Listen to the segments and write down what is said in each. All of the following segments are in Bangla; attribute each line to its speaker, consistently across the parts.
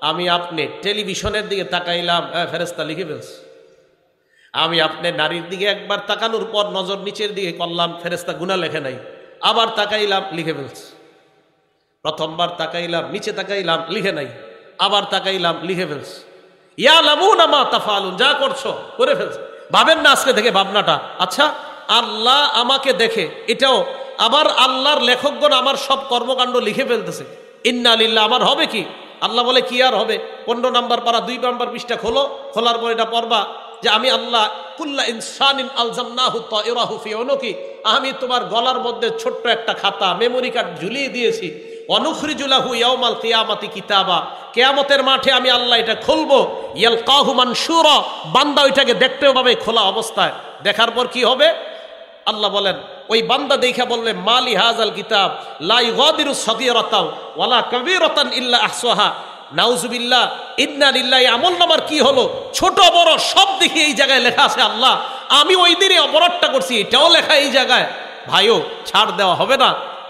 Speaker 1: আমি আপনি টেলিভিশনের দিকে তাকাইলাম, ফেরেশতা লিখে ফেলছে। আমি আপনি নারীর দিকে একবার তাকানোর পর নজর নিচের দিকে করলাম, ফেরেশতা গুনাহ লেখে নাই। আবার তাকাইলাম, লিখে ফেলছে। প্রথমবার তাকাইলাম, নিচে তাকাইলাম, লিখে নাই। আবার তাকাইলাম, লিখে ফেলছে। ইয়ালামুনা মা তাফআলুন, যা করছো করে ফেলছে। ভাবেন না আজকে থেকে ভাবনাটা, আচ্ছা আল্লাহ আমাকে দেখে, এটাও আবার আল্লাহর লেখকগণ আমার সব কর্মকাণ্ড লিখে ফেলতেছে। ইন্না লিল্লাহ, আমার হবে কি? আল্লাহ বলে কি আর হবে? 15 নম্বর পারা 2 নম্বর পৃষ্ঠা খোলো, খোলার পর এটা পড়বা যে আমি আল্লাহ কুল্লা ইনসানিন আলজামনাহু তাইরাহু ফি উনুকি, আমি তোমার গলার মধ্যে ছোট্ট একটা খাতা মেমোরি কার্ড ঝুলিয়ে দিয়েছি। অনুখরিজু লাহু ইয়াউমাল কিয়ামাতি কিতাবা, কিয়ামতের মাঠে আমি আল্লাহ এটা খুলবো। ইয়ালকাহু মানশুরা, বান্দা ওইটাকে দেখতে পাবে খোলা অবস্থায়। দেখার পর কি হবে? আল্লাহ বলেন ওই বান্দা দেখা বললে মালি হাজাল কিতাব লা ইগাদিরু সগীরাতাও ওয়ালা কাবীরাতান ইল্লা আহসাহা, নাউজুবিল্লাহ, ইন্না লিল্লাহি। আমলনামার কি হলো? ছোট বড় সব দেখি এই জায়গায় লেখা আছে। আল্লাহ আমি ওই দিনে অপরাধটা করছি, এটাও লেখা এই জায়গায়। ভাইও ছাড় দেওয়া হবে না।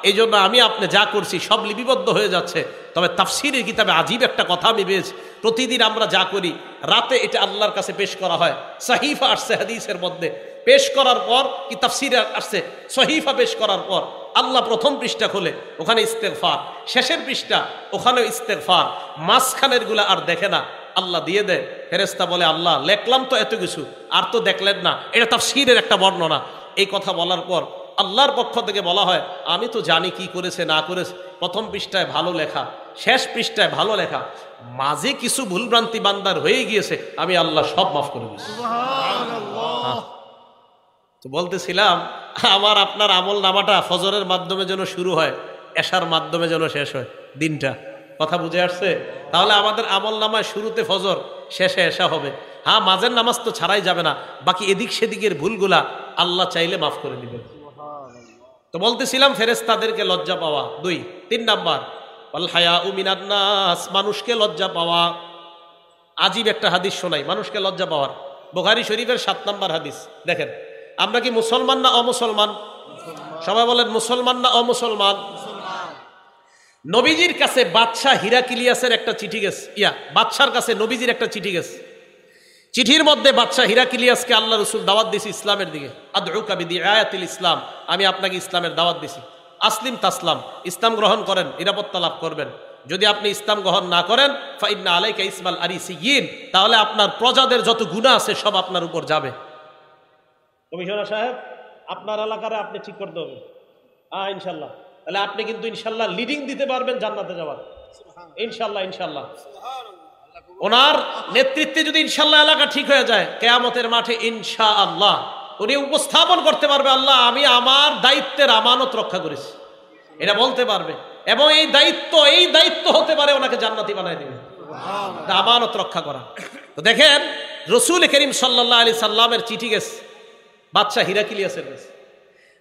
Speaker 1: এই জন্য আমি আপনি যা করছি সব লিপিবদ্ধ হয়ে যাচ্ছে। তবে তাফসীরের কিতাবে আজীব একটা কথা আমি পেয়েছি, প্রতিদিন আমরা যা করি রাতে এটা আল্লাহর কাছে পেশ করা হয়। সহিফা আসছে হাদিসের মধ্যে, পেশ করার পর কি তাফসীরে আসছে, সহিফা পেশ করার পর আল্লাহ প্রথম পৃষ্ঠা খোলে, ওখানে ইস্তেগফার, শেষের পৃষ্ঠা ওখানেও ইস্তেগফার, মাঝখানের গুলা আর দেখে না। আল্লাহ দিয়ে দেয়। ফেরেশতা বলে আল্লাহ লেখলাম তো এত কিছু, আর তো দেখলেন না। এটা তাফসীরের একটা বর্ণনা। এই কথা বলার পর আল্লাহর পক্ষ থেকে বলা হয় আমি তো জানি কি করেছে না করেছে। প্রথম পৃষ্ঠায় ভালো লেখা, শেষ পৃষ্ঠায় ভালো লেখা, মাঝে কিছু ভুলভ্রান্তি বান্দার হয়ে গিয়েছে, আমি আল্লাহ সব মাফ করে দিয়েছি। তো বলতেছিলাম আমার আপনার আমল নামাটা ফজরের মাধ্যমে যেন শুরু হয়, এশার মাধ্যমে যেন শেষ হয় দিনটা। কথা বুঝে আসছে? তাহলে আমাদের আমল নামায় শুরুতে ফজর, শেষে এশা হবে। হ্যাঁ, মাঝের নামাজ তো ছাড়াই যাবে না, বাকি এদিক সেদিকের ভুলগুলা আল্লাহ চাইলে মাফ করে দিবেন। তো বলতেছিলাম ফেরেশতাদেরকে লজ্জা পাওয়া 2। 3 নাম্বার ওয়াল হায়াউ মিনান নাস, মানুষকে লজ্জা পাওয়া। আজীব একটা হাদিস শোনাই মানুষকে লজ্জা পাওয়ার, বুখারী শরীফের 7 নাম্বার হাদিস। দেখেন আমরা কি মুসলমান না অমুসলমান? সবাই বলেন মুসলমান না অমুসলমান? নবীজির কাছে বাদশাহ হিরাকিলিয়াসের একটা চিঠি গেছে, বাদশার কাছে নবীজির একটা চিঠি গেছে। চিঠির মধ্যে বাদশাহ হিরাকিলিয়াসকে আল্লাহ রসুল দাওয়াত দিয়েছি ইসলামের দিকে। আদউকা বিদিআয়াতিল ইসলাম, আমি আপনাকে ইসলামের দাওয়াত দিছি। আসলিম তাসলাম, ইসলাম গ্রহণ করেন, নিরাপত্তা লাভ করবেন। যদি আপনি ইসলাম গ্রহণ না করেন ফাইন্না আলাইকা ইসমাল আরিসিয়িন, তাহলে আপনার প্রজাদের যত গুনাহ আছে সব আপনার উপর যাবে। কমিশনার সাহেব আপনার এলাকারে আপনি ঠিক করতে হবে। ইনশাল্লাহ, তাহলে আপনি কিন্তু ইনশাল্লাহ লিডিং দিতে পারবেন জান্নাতে যাওয়ার। ইনশাল্লাহ ইনশাল্লাহ ওনার নেতৃত্বে যদি ইনশাল্লাহ এলাকা ঠিক হয়ে যায়, কিয়ামতের মাঠে ইনশাআল্লাহ উনি উপস্থাপন করতে পারবে আল্লাহ আমি আমার দায়িত্বের আমানত রক্ষা করেছি, এটা বলতে পারবে। এবং এই দায়িত্ব হতে পারে ওনাকে জান্নাতি বানায় দিবে, আমানত রক্ষা করা। তো দেখেন রাসূল করিম সাল্লাল্লাহু আলাইহি সাল্লামের চিঠি গেছে বাদশা হিরাকিলিয়াসের কাছে।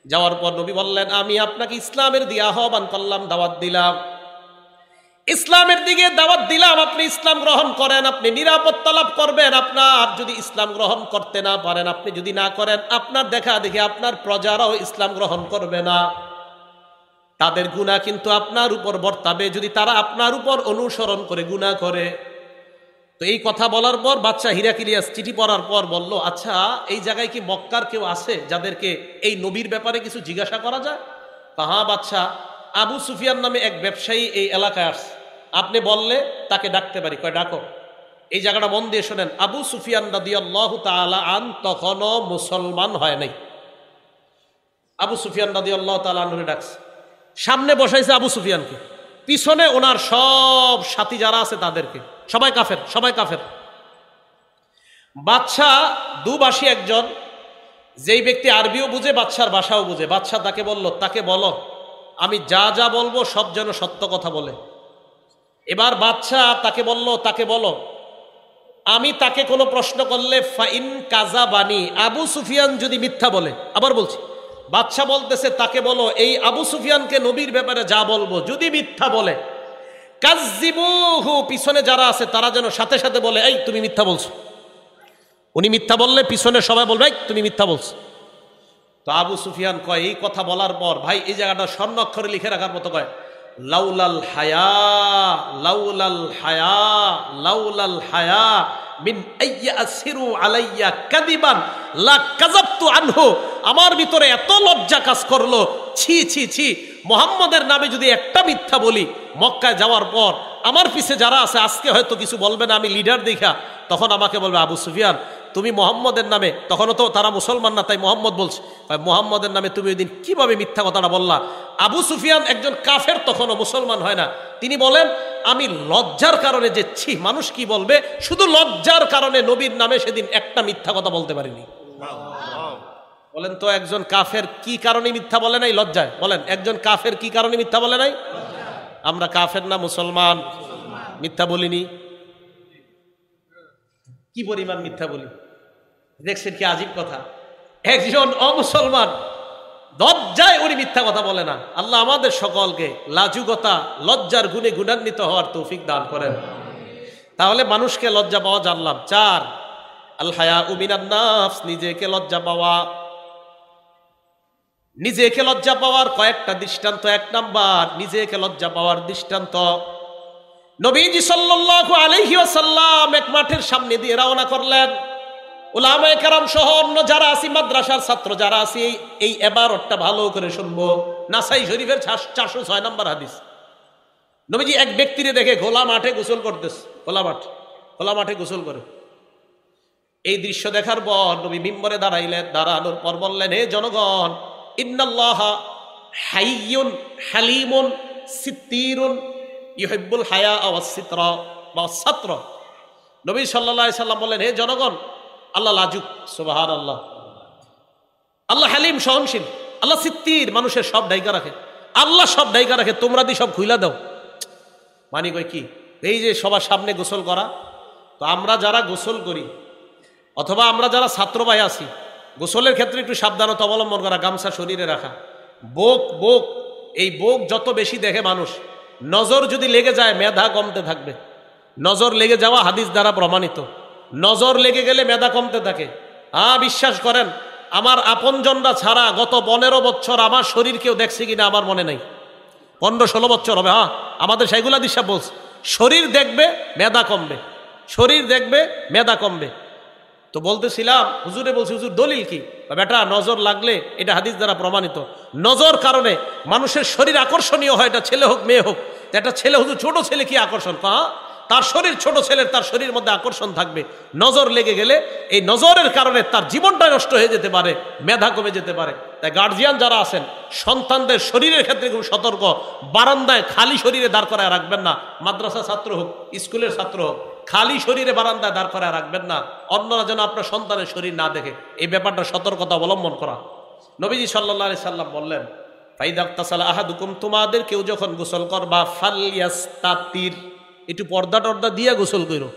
Speaker 1: যাওয়ার পর নবী বললেন আমি আপনাকে ইসলামের দিয়ে আহ্বান করলাম, দাওয়াত দিলাম, ইসলামের দিকে দাওয়াত দিলাম। আপনি ইসলাম গ্রহণ করেন, আপনি নিরাপত্তা লাভ করবেন। আপনার যদি ইসলাম গ্রহণ করতে না পারেন, আপনি যদি না করেন, আপনার দেখা দেখি আপনার প্রজারাও ইসলাম গ্রহণ করবে না, তাদের গুনাহ কিন্তু আপনার উপর বর্তাবে যদি তারা আপনার উপর অনুসরণ করে গুনাহ করে। তো এই কথা বলার পর বাদশা হিরাকিলিয়াস চিঠি পড়ার পর বলল আচ্ছা এই জায়গায় কি মক্কার কেউ আছে যাদেরকে এই নবীর ব্যাপারে কিছু জিজ্ঞাসা করা যায়? হ্যাঁ বাদশা, আবু সুফিয়ান নামে এক ব্যবসায়ী এই এলাকায় আসছে, আপনি বললে তাকে ডাকতে পারি। কয় ডাকো। এই জায়গাটা মন দিয়ে শোনেন, আবু সুফিয়ান রাদিয়াল্লাহু তাআলা আন তখনও মুসলমান হয় নাই। আবু সুফিয়ান রাদিয়াল্লাহু তাআলা আনহুকে ডাকছে, সামনে বসাইছে আবু সুফিয়ানকে, পিছনে ওনার সব সাথী যারা আছে তাদেরকে, সবাই কাফের, সবাই কাফের। বাদশাহ দুভাষী একজন, যেই ব্যক্তি আরবিও বুঝে বাদশার ভাষাও বুঝে। বাদশাহ তাকে বলল, তাকে বলো আমি যা যা বলবো সব যেন সত্য কথা বলে। এবার বাদশাহ তাকে বলো আমি তাকে কোনো প্রশ্ন করলে ফাইন কাযাবানি, আবু সুফিয়ান যদি মিথ্যা বলে, আবার বলছি বাদশাহ বলতেছে তাকে বলো এই আবু সুফিয়ানকে নবীর ব্যাপারে যা বলবো যদি মিথ্যা বলে কাযযিবুহু, পিছনে যারা আছে তারা যেন সাথে সাথে বলে এই তুমি মিথ্যা বলছো। উনি মিথ্যা বললে পিছনে সবাই বলবে এই তুমি মিথ্যা বলছো। তো আবু সুফিয়ান কয় এই কথা বলার পর, ভাই এই জায়গাটা স্বর্ণ অক্ষরে লিখে রাখার মতো, কয় লাউলাল হায়া, লাউলাল হায়া, লাউলাল হায়া মিন আইয়াসিরু আলাইয়া কাদিবান লা কাযাবতু আনহু। আমার ভিতরে এত লজ্জা কাজ করলো, ছি ছি ছি, মুহাম্মদের নামে যদি একটা মিথ্যা বলি মক্কায় যাওয়ার পর আমার পিছে যারা আছে আজকে হয়তো কিছু বলবে না, আমি লিডার দেখা, তখন আমাকে বলবে আবু সুফিয়ান তুমি মুহাম্মদের নামে, তখনও তো তারা মুসলমান না তাই মুহাম্মদ বলছে, মুহাম্মদের নামে তুমি ওই দিন কিভাবে মিথ্যা কথাটা বললা। আবু সুফিয়ান একজন কাফের, তখনও মুসলমান হয় না, তিনি বলেন আমি লজ্জার কারণে যে ছি মানুষ কি বলবে, শুধু লজ্জার কারণে নবীর নামে সেদিন একটা মিথ্যা কথা বলতে পারিনি। বলেন তো একজন কাফের কি কারণে মিথ্যা বলে নাই? লজ্জায়। বলেন একজন কাফের কি কারণে মিথ্যা বলে নাই? আমরা কাফের না মুসলমান? মিথ্যা বলিনি? কি পরিমাণ মিথ্যা বলি দেখছেন, কি আজীব কথা। একজন অমুসলমান লজ্জায় উনি মিথ্যা কথা বলে না। আল্লাহ আমাদের সকলকে লাজুকতা লজ্জার গুণে গুণান্বিত হওয়ার তৌফিক দান করেন। তাহলে মানুষকে লজ্জা পাওয়া জানলাম। 4 আল হায়া মিনান নাফস, নিজেকে লজ্জা পাওয়া। নিজেকে লজ্জা পাওয়ার কয়েকটা দৃষ্টান্ত। 1 নাম্বার, নিজেকে লজ্জা পাওয়ার দৃষ্টান্ত, নবীজি সাল্লাল্লাহু আলাইহি ওয়াসাল্লাম এক মাঠের সামনে দিয়ে রওনা করলেন। উলামায়ে কেরাম সহ অন্য যারা আছি, মাদ্রাসার ছাত্র যারা আছি, এই ইবারতটা ভালো করে শুনবো। নাসাই শরীফের 406 নম্বর হাদিস। নবীজি এক ব্যক্তিরে দেখে খোলা মাঠে গোসল করতেছে, খোলা মাঠে গোসল করে। এই দৃশ্য দেখার পর নবী মিম্বরে দাঁড়াইলেন। দাঁড়ানোর পর বললেন, হে জনগণ, ইন্নাল্লাহা হাইয়ুন হালিমুন সিত্তিরুন ইউহিব্বুল হায়া ওয়াস সিতরা ওয়াস সাতরা। নবী সাল্লাল্লাহু আলাইহি সাল্লাম বললেন, হে জনগণ, আল্লাহ লাজুক, সুবহানাল্লাহ। আল্লাহ হালিম, সহনশীল। আল্লাহ সিত্তির, মানুষের সব ঢাইকা রাখে। আল্লাহ সব ঢাইকা রাখে, তোমরা দি সব খুইলা দাও। মানে কই কি? এই যে সবার সামনে গোসল করা, তো আমরা যারা গোসল করি অথবা আমরা যারা ছাত্র ভাই আছি, গোসলের ক্ষেত্রে একটু সাবধানতা অবলম্বন করা, গামছা শরীরে রাখা। বোক এই বোক যত বেশি দেখে মানুষ, নজর যদি লেগে যায় মেধা কমতে থাকবে। নজর লেগে যাওয়া হাদিস দ্বারা প্রমাণিত। নজর লেগে গেলে মেধা কমতে থাকে। বিশ্বাস করেন, আমার আপনজনরা ছাড়া গত 15 বছর আমার শরীর কেউ দেখছে কিনা আমার মনে নাই। 15-16 বছর হবে। আমাদের সেইগুলা দিশা বলছে, শরীর দেখবে মেধা কমবে, শরীর দেখবে মেধা কমবে। তো বলতেছিলাম, হুজুরে বলছি, হুজুর দলিল কি? বেটা, নজর লাগলে এটা হাদিস দ্বারা প্রমাণিত। নজর কারণে মানুষের শরীর আকর্ষণীয় হয়, এটা ছেলে হোক মেয়ে হোক। একটা ছেলে, হুজুর ছোট ছেলে কি আকর্ষণ? তার শরীর ছোট, ছেলের তার শরীরের মধ্যে আকর্ষণ থাকবে। নজর লেগে গেলে এই নজরের কারণে তার জীবনটা নষ্ট হয়ে যেতে পারে, মেধা কমে যেতে পারে। তাই গার্জিয়ান যারা আছেন, সন্তানদের শরীরের ক্ষেত্রে খুব সতর্ক। বারান্দায় খালি শরীরে দাঁড় করায় রাখবেন না। মাদ্রাসা ছাত্র হোক, স্কুলের ছাত্র হোক, খালি শরীরে বারান্দায় দাঁড় করায় রাখবেন না, অন্যরা যেন আপনার সন্তানের শরীর না দেখে। এই ব্যাপারটা সতর্কতা অবলম্বন করা। নবীজি সাল্লাল্লাহু আলাইহি সাল্লাম বললেন, ফাইদা তাসালা আহাদুকুম, তোমাদের কেউ যখন গোসল করবা, ফালইয়াস্তাতির, একটু পর্দা টর্দা দিয়ে গোসল করো।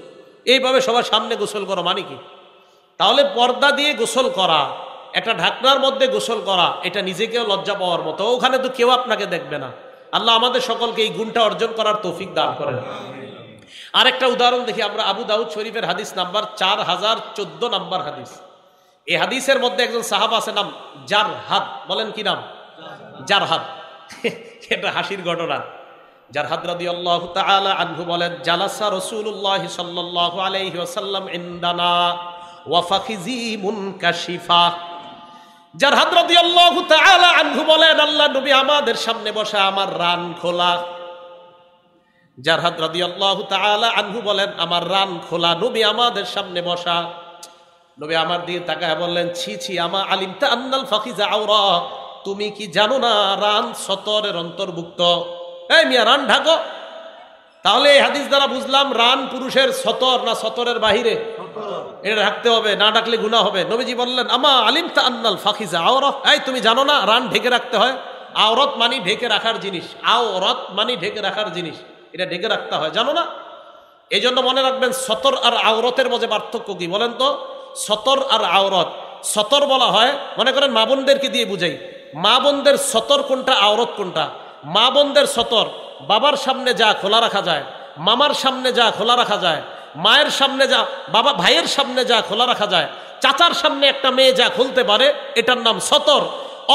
Speaker 1: এইভাবে সবার সামনে গোসল করো মানে কি? তাহলে পর্দা দিয়ে গোসল করা, একটা ঢাকনার মধ্যে গোসল করা, এটা নিজেকেও লজ্জা পাওয়ার মতো। ওখানে তো কেউ আপনাকে দেখবে না। আল্লাহ আমাদের সকলকে এই গুণটা অর্জন করার তৌফিক দান করেন। আরেকটা উদাহরণ দেখি আমরা, আবু দাউদ শরীফের হাদিস নাম্বার 4014 নাম্বার হাদিস। এই হাদিসের মধ্যে একজন সাহাবা আছে, নাম জারহাদ। বলেন কি নাম? জারহাদ। এটা হাসির ঘটনা। জারহাদ রাদিয়াল্লাহু তাআলা আনহু বলেন, জালাসা রাসূলুল্লাহ সাল্লাল্লাহু আলাইহি ওয়াসাল্লাম ইনদানা ওয়া ফাখিজি মুনকাশিফা। জারহাদ রাদিয়াল্লাহু তাআলা আনহু বলেন, আল্লাহ নবী আমাদের সামনে বসা, আমার রান খোলা। জারহাদ রাদিয়াল্লাহু তাআলা আনহু বলেন, আমার রান খোলা, নবী আমাদের সামনে বসা। নবী আমার দিকে তাকায় বললেন, ছি ছি, আমা আলিমতা আন্নাল ফাখিজা আওরা, তুমি কি জানো না রান সতরের অন্তর্ভুক্ত? এই মিয়া, রান ঢাকো। তাহলে এই হাদিস দ্বারা বুঝলাম রান পুরুষের সতর না সতরের বাহিরে, এটা ঢাকতে হবে, না ডাকলে গুনাহ হবে। নবীজি বললেন, আমা আলিমতা আন্নাল ফাখিজা আওরা, এই তুমি জানো না রান ঢেকে রাখতে হয়? আওরত মানে ঢেকে রাখার জিনিস, আওরত মানে ঢেকে রাখার জিনিস, এটা ঢেকে রাখতে হয়, জানো না? এই জন্য মনে রাখবেন, সতর আর আওরতের মধ্যে পার্থক্য কি বলেন তো? সতর আর আওরত, সতর বলা হয়, মনে করেন মা বোনদেরকে দিয়ে বুঝাই, মা বোনদের সতর কোনটা, আওরত কোনটা? মা বোনদের সতর বাবার সামনে যা খোলা রাখা যায়, মামার সামনে যা খোলা রাখা যায়, মায়ের সামনে যা, বাবা ভাইয়ের সামনে যা খোলা রাখা যায়, চাচার সামনে একটা মেয়ে যা খুলতে পারে এটার নাম সতর।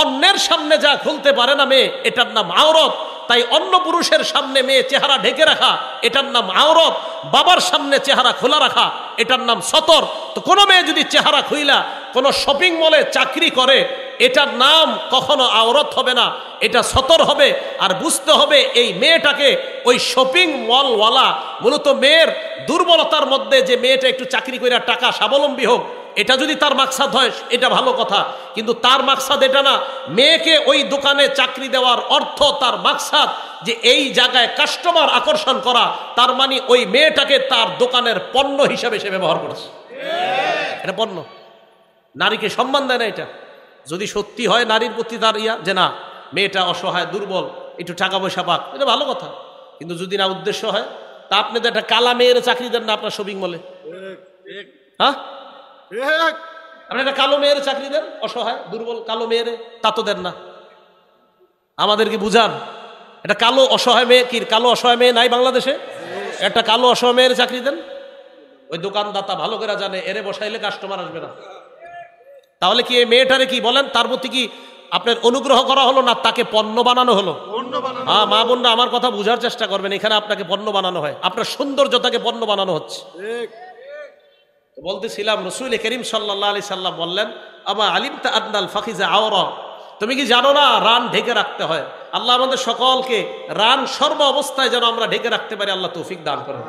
Speaker 1: অন্যের সামনে যা খুলতে পারে না মেয়ে, এটার নাম আওরত। তাই অন্য পুরুষের সামনে মেয়ে চেহারা ঢেকে রাখা এটার নাম আওরত, বাবার সামনে চেহারা খোলা রাখা এটার নাম সতর। তো কোনো মেয়ে যদি চেহারা খুইলা কোনো শপিং মলে চাকরি করে এটার নাম কখনো আওরত হবে না, এটা সতর হবে। আর বুঝতে হবে এই মেয়েটাকে ওই শপিং মলওয়ালা মূলত মেয়ের দুর্বলতার মধ্যে যে মেয়েটা একটু চাকরি করে টাকা স্বাবলম্বী হোক, এটা যদি তার মাকসাদ হয় এটা ভালো কথা, কিন্তু তার মাকসাদ এটা না। মেয়েকে ওই দোকানে চাকরি দেওয়ার অর্থ তার মাকসাদ যে এই জায়গায় কাস্টমার আকর্ষণ করা, তার মানে ওই মেয়েটাকে তার দোকানের পণ্য হিসাবে সে ব্যবহার করেছে। এটা পণ্য, নারীকে সম্মান দেয় না। এটা যদি সত্যি হয় নারীর প্রতি তার যে না মেয়েটা অসহায় দুর্বল একটু টাকা পয়সা পাক, এটা ভালো কথা। কিন্তু যদি না উদ্দেশ্য হয়, তা আপনি তো একটা কালা মেয়ের চাকরি দেন না আপনার শপিং মলে, হ্যাঁ? আপনি একটা কালো মেয়ের চাকরি দেন, অসহায় দুর্বল কালো মেয়ের, তা তো দেন না। আমাদেরকে বুঝান, এটা কালো অসহায় মেয়ে, কি কালো অসহায় মেয়ে নাই বাংলাদেশে? একটা কালো অসহায় মেয়ের চাকরি দেন। ওই দোকানদাতা ভালো করে জানে এরে বসাইলে কাস্টমার আসবে না। তাহলে কি এই মেয়েটারে কি বলেন, তার প্রতি কি আপনার অনুগ্রহ করা হলো না তাকে পণ্য বানানো হলো? হ্যাঁ, মা বোনরা আমার কথা বুঝার চেষ্টা করবেন, এখানে আপনাকে পণ্য বানানো হয়, আপনার সৌন্দর্যতাকে পণ্য বানানো হচ্ছে। বলতেছিলাম রাসূল করিম সাল্লাল্লাহু আলাইহি সাল্লাম বললেন, আমা আলিমতা আদনাল ফাখিজা আওরা, তুমি কি জানো না রান ঢেকে রাখতে হয়? আল্লাহ আমাদের সকলকে রান সর্ব অবস্থায় যেন আমরা ঢেকে রাখতে পারি, আল্লাহ তৌফিক দান করেন।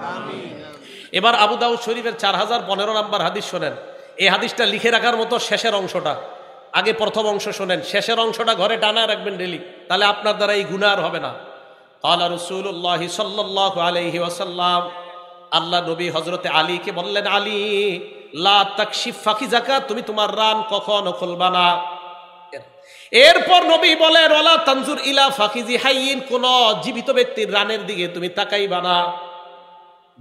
Speaker 1: এবার আবু দাউদ শরীফের 4015 নম্বর হাদিস শোনেন। এই হাদিসটা লিখে রাখার মতো শেষের অংশটা, আগে প্রথম অংশ শোনেন, শেষের অংশটা ঘরে টানা রাখবেন ডেলি, তাহলে আপনার দ্বারা এই গুনাহ আর হবে না। ক্বালা রাসূলুল্লাহি সাল্লাল্লাহু আলাইহি ওয়াসাল্লাম, আল্লাহ নবী হযরতে আলীকে বললেন, আলী লা তাকশিফ ফাকিজাকা, তুমি তোমার রান কখনো খুলবা না। এরপর নবী বলেন, ওয়ালা তানজুর ইলা ফাকিজি হাইয়িন, কোন জীবিত ব্যক্তির রানের দিকে তুমি তাকাইবা না,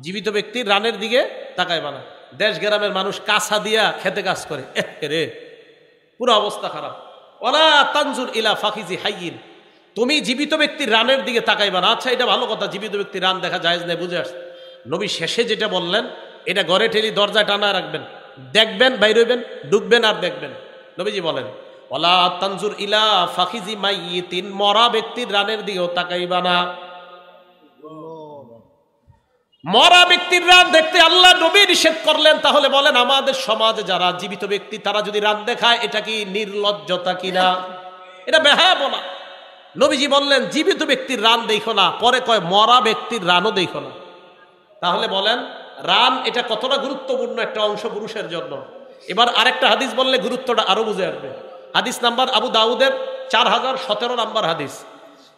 Speaker 1: জীবিত ব্যক্তির রানের দিকে তাকাইবা না। দেশ গ্রামের মানুষ কাঁচা দিয়া খেতে কাজ করে, রে পুরো অবস্থা খারাপ। ওয়ালা তানজুর ইলা ফাকিজি হাইয়িন, তুমি জীবিত ব্যক্তির রানের দিকে তাকাইবা না। আচ্ছা, এটা ভালো কথা, জীবিত ব্যক্তির রান দেখা জায়েজ নাই, বুঝে আসছে। নবী শেষে যেটা বললেন, এটা ঘরে ঠেলি দরজায় টানা রাখবেন, দেখবেন, বাইরে হইবেন, ঢুকবেন আর দেখবেন। নবীজি বলেন, ওয়ালা তানজুর ইলা ফাকিজি মাইয়িতিন, মরা ব্যক্তির রানের দিকেও তাকাইবা না। মরা ব্যক্তির রান দেখতে আল্লাহ নবী নিষেধ করলেন। তাহলে বলেন, আমাদের সমাজে যারা জীবিত ব্যক্তি তারা যদি রান দেখায়, এটা কি নির্লজ্জতা কিনা? এটা বেহায়াপনা। নবীজি বললেন জীবিত ব্যক্তির রান দেখো না, পরে কয় মরা ব্যক্তির রানও দেখো না। তাহলে বলেন রান এটা কতটা গুরুত্বপূর্ণ একটা অংশ পুরুষের জন্য। এবার আরেকটা হাদিস বললে গুরুত্বটা আরো বুঝে আসবে। হাদিস নাম্বার আবু দাউদের 4017 নাম্বার হাদিস।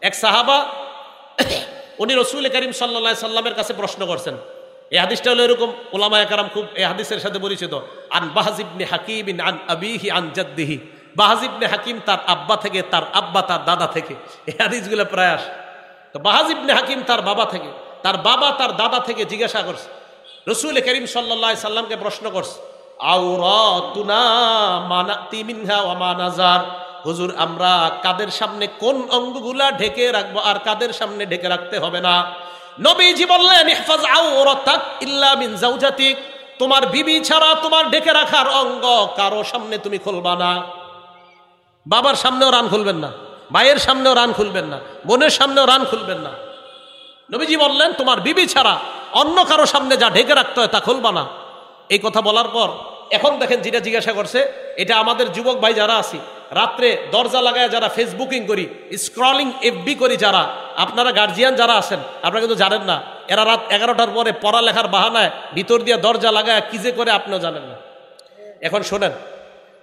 Speaker 1: এক সাহাবা উনি রাসূল করিম সাল্লাল্লাহু আলাইহি সাল্লামের কাছে প্রশ্ন করছেন। এই হাদিসটা হলো এরকম, উলামায়ে কেরাম খুব এই হাদিসের সাথে পরিচিত। আন বাহজ ইবনে হাকিম আন আবিহি আন জাদ্দিহি, বাহজ ইবনে হাকিম তার আব্বা থেকে, তার আব্বা তার দাদা থেকে, এই হাদিসগুলো প্রায় আসে। তো বাহজ ইবনে হাকিম তার বাবা থেকে, তার বাবা তার দাদা থেকে জিজ্ঞাসা করছে, রাসূল করিম সাল্লাল্লাহু আলাইহি সাল্লামকে প্রশ্ন করছে, আওরাতুনা মানাতি মিনহা ওয়া মা নাজার, হুজুর আমরা কাদের সামনে কোন অঙ্গগুলা ঢেকে রাখবো আর কাদের সামনে ঢেকে রাখতে হবে না? নবীজি বললেন, ইহফাজ আওরাতাক ইল্লা মিন যাওজাতিক, তোমার বিবি ছাড়া তোমার ঢেকে রাখার অঙ্গ কারো সামনে তুমি খুলবা না। বাবার সামনেও রান খুলবেন না, ভাইয়ের সামনেও রান খুলবেন না, বোনের সামনেও রান খুলবেন না। নবীজি বললেন তোমার বিবি ছাড়া অন্য কারো সামনে যা ঢেকে রাখতে হয় তা খুলবা না। এই কথা বলার পর এখন দেখেন যেটা জিজ্ঞাসা করছে, এটা আমাদের যুবক ভাই যারা আছি, রাত্রে দরজা লাগায় যারা ফেসবুকিং করি, স্ক্রলিং এফবি করি যারা, আপনারা গার্জিয়ান যারা আছেন, আপনারা কিন্তু জানেন না এরা রাত 11টার পরে পড়ালেখার বাহানায় ভিতর দিয়ে দরজা লাগায় কি যে করে আপনিও জানেন না। এখন শোনেন,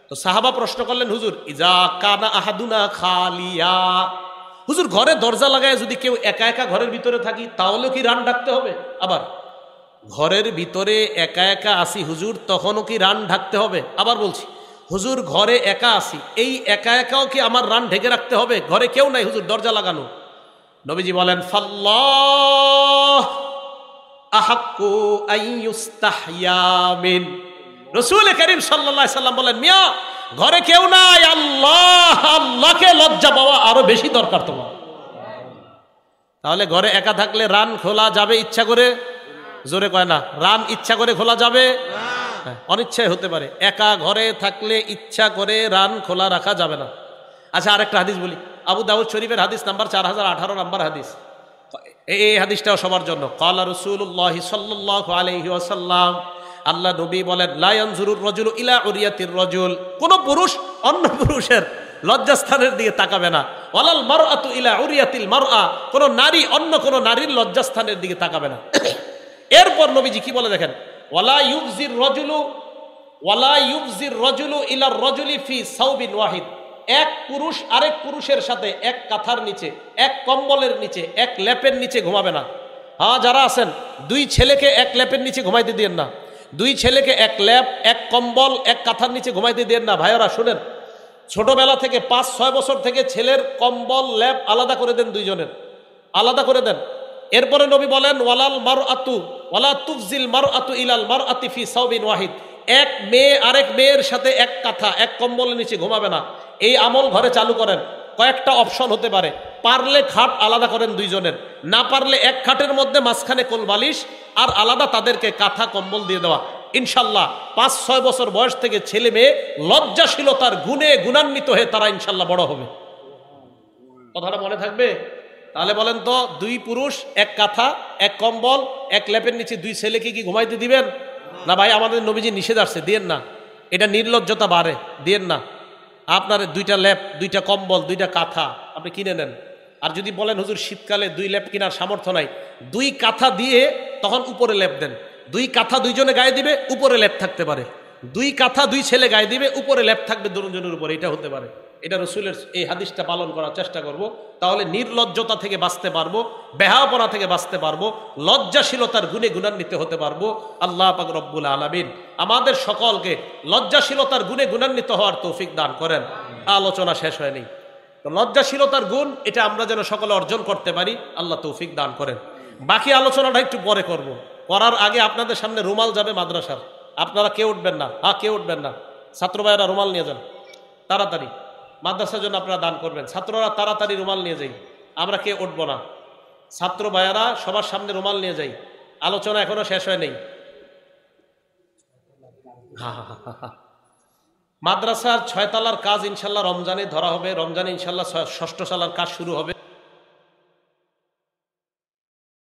Speaker 1: তো সাহাবা প্রশ্ন করলেন, হুজুর ইজা কানা আহাদুনা খালিয়া, হুজুর ঘরে দরজা লাগায় যদি কেউ একা একা ঘরের ভিতরে থাকি তাহলেও কি রান ডাকতে হবে? আবার ঘরের ভিতরে একা একা আসি হুজুর, তখনও কি রান ঢাকতে হবে? আবার বলছি, হুজুর ঘরে একা আসি, এই একা একাও কি আমার রান ঢেকে রাখতে হবে? ঘরে কেউ নাই হুজুর, দরজা লাগানো। নবীজি বলেন, ফাল্লাহ আহাক্কু আইয়ুস্তাহইয়া মিন, রাসূল করিম সাল্লাল্লাহু আলাইহি সাল্লাম বলেন, মিয়া ঘরে কেউ নাই, আল্লাহকে লজ্জা পাওয়া আরো বেশি দরকার তোমার। তাহলে ঘরে একা থাকলে রান খোলা যাবে ইচ্ছা করে? জোরে কয় না, রান ইচ্ছা করে খোলা যাবে? অনিচ্ছায় হতে পারে। একা ঘরে থাকলে ইচ্ছা করে রান খোলা রাখা যাবে না। আচ্ছা আরেকটা হাদিস বলি, আবু দাউদ শরীফের হাদিস নাম্বার 4018 নাম্বার হাদিস। এই হাদিসটাও সবার জন্য। ক্বালা রাসূলুল্লাহ সাল্লাল্লাহু আলাইহি ওয়াসাল্লাম, আল্লাহ নবী বলেন, লা ইয়ানজুরুর রাজুলু ইলা উরিয়াতির রাজুল, কোন পুরুষ অন্য পুরুষের লজ্জাস্থানের দিকে তাকাবে না। ওয়ালাল মারআতু ইলা উরিয়াতিল মারআ, কোন নারী অন্য কোন নারীর লজ্জাস্থানের দিকে তাকাবে না। এরপর নবীজি কি বলে দেখেন, ওয়ালা ইউফজির রাজুলু ইলার রাজুলি ফি সাওবিন ওয়াহিদ, এক পুরুষ আরেক পুরুষের সাথে এক কাঁথার নিচে, এক কম্বলের নিচে, এক লেপের নিচে ঘুমাবে না। হ্যাঁ, যারা আছেন দুই ছেলেকে এক লেপের নিচে ঘুমাইতে দিয়েন না, দুই ছেলেকে এক লেপ, এক কম্বল, এক কাঁথার নিচে ঘুমাইতে দিয়েন না। ভাইয়েরা শুনেন, ছোটবেলা থেকে 5-6 বছর থেকে ছেলের কম্বল লেপ আলাদা করে দেন, দুইজনের আলাদা করে দেন। এরপরে নবী বলেন, ওয়ালা তুফজিল মারআতু ইলাল মারআতি ফি সাওবিন ওয়াহিদ, এক মেয়ে আরেক মেয়ের সাথে এক কাঁথা এক কম্বলের নিচে ঘুমাবে না। এই আমল ঘরে চালু করেন। কয়েকটা অপশন হতে পারে, পারলে খাট আলাদা করেন দুইজনের, না পারলে এক খাটের মধ্যে মাঝখানে কোল বালিশ আর আলাদা তাদেরকে কাঁথা কম্বল দিয়ে দেওয়া। ইনশাল্লাহ 5-6 বছর বয়স থেকে ছেলে মেয়ে লজ্জাশীলতার গুণে গুণান্বিত হয়ে তারা ইনশাল্লাহ বড় হবে। কথাটা মনে থাকবে? তাহলে বলেন তো, দুই পুরুষ এক কাঁথা এক কম্বল এক লেপের নিচে দুই ছেলেকে কি ঘুমাইতে দিবেন? না ভাই, আমাদের নবীজি নিষেধ আসছে, দিয়েন না। এটা নির্লজ্জতা বাড়ে, দিয়েন না। আপনার দুইটা লেপ, দুইটা কম্বল, দুইটা কাঁথা আপনি কিনে নেন। আর যদি বলেন হুজুর শীতকালে 2 লেপ কেনার সামর্থ্য নাই, 2 কাঁথা দিয়ে তখন উপরে লেপ দেন। 2 কাঁথা দুইজনে গায়ে দিবে, উপরে লেপ থাকতে পারে। 2 কাঁথা 2 ছেলে গায়ে দিবে, উপরে লেপ থাকবে দুজনের উপরে, এটা হতে পারে। এটা রসুলের এই হাদিসটা পালন করার চেষ্টা করব, তাহলে নির্লজ্জতা থেকে বাঁচতে পারবো, বেহাপনা থেকে বাঁচতে পারবো, লজ্জাশীলতার গুণে গুণান্বিত হতে পারবো। আল্লাহ পাক রব্বুল আলামিন আমাদের সকলকে লজ্জাশীলতার গুণে গুণান্বিত হওয়ার তৌফিক দান করেন। আলোচনা শেষ হয়নি, তো লজ্জাশীলতার গুণ এটা আমরা যেন সকলে অর্জন করতে পারি, আল্লাহ তৌফিক দান করেন। বাকি আলোচনাটা একটু পরে করব, করার আগে আপনাদের সামনে রুমাল যাবে মাদ্রাসার, আপনারা কেউ উঠবেন না। হ্যাঁ, কেউ উঠবেন না। ছাত্র ভাইয়েরা রুমাল নিয়ে যান তাড়াতাড়ি, মাদ্রাসার জন্য আপনারা দান করবেন। ছাত্ররা তাড়াতাড়ি রুমাল নিয়ে যাই, আমরা কে উঠবো না। ছাত্র ভাইয়ারা সবার সামনে রুমাল নিয়ে যাই, আলোচনা এখনো শেষ হয় নেই। মাদ্রাসার 6 তলার কাজ ইনশাল্লাহ রমজানে ধরা হবে, রমজানে ইনশাল্লাহ 6ষ্ঠ সালার কাজ শুরু হবে।